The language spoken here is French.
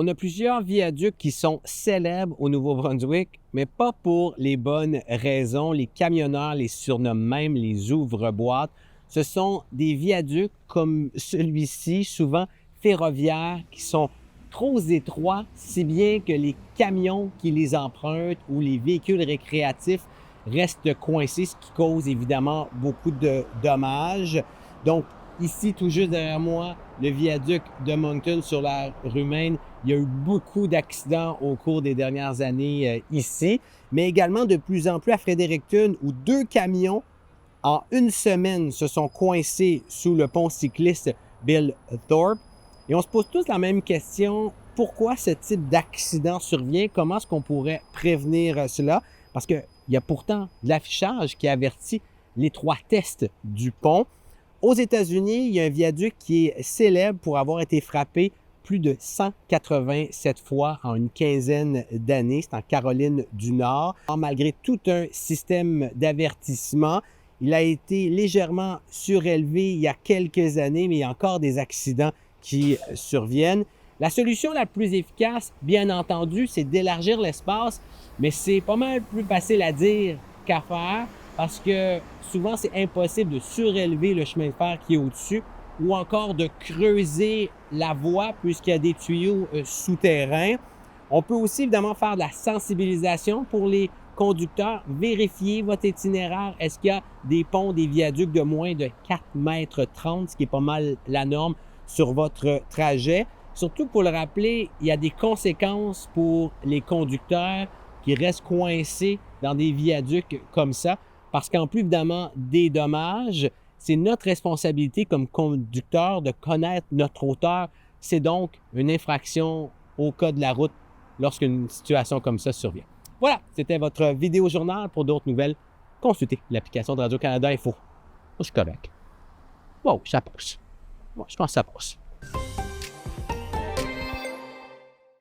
On a plusieurs viaducs qui sont célèbres au Nouveau-Brunswick, mais pas pour les bonnes raisons. Les camionneurs les surnomment même les ouvre-boîtes. Ce sont des viaducs comme celui-ci, souvent ferroviaires, qui sont trop étroits, si bien que les camions qui les empruntent ou les véhicules récréatifs restent coincés, ce qui cause évidemment beaucoup de dommages. Donc, ici, tout juste derrière moi, le viaduc de Moncton sur la rue Main, il y a eu beaucoup d'accidents au cours des dernières années ici, mais également de plus en plus à Fredericton, où 2 camions en une semaine se sont coincés sous le pont cycliste Bill Thorpe. Et on se pose tous la même question, pourquoi ce type d'accident survient? Comment est-ce qu'on pourrait prévenir cela? Parce qu'il y a pourtant de l'affichage qui avertit l'étroitesse du pont. Aux États-Unis, il y a un viaduc qui est célèbre pour avoir été frappé plus de 187 fois en une quinzaine d'années. C'est en Caroline du Nord. Malgré tout un système d'avertissement, il a été légèrement surélevé il y a quelques années, mais il y a encore des accidents qui surviennent. La solution la plus efficace, bien entendu, c'est d'élargir l'espace, mais c'est pas mal plus facile à dire qu'à faire parce que souvent, c'est impossible de surélever le chemin de fer qui est au-dessus ou encore de creuser la voie puisqu'il y a des tuyaux souterrains. On peut aussi évidemment faire de la sensibilisation pour les conducteurs. Vérifiez votre itinéraire. Est-ce qu'il y a des ponts, des viaducs de moins de 4,30 mètres, ce qui est pas mal la norme sur votre trajet. Surtout pour le rappeler, il y a des conséquences pour les conducteurs qui restent coincés dans des viaducs comme ça. Parce qu'en plus, évidemment, des dommages, c'est notre responsabilité comme conducteur de connaître notre hauteur. C'est donc une infraction au code de la route lorsqu'une situation comme ça survient. Voilà, c'était votre vidéo journal. Pour d'autres nouvelles, consultez l'application de Radio-Canada Info. Moi, je suis correct. Wow, ça passe. Moi, je pense que ça passe.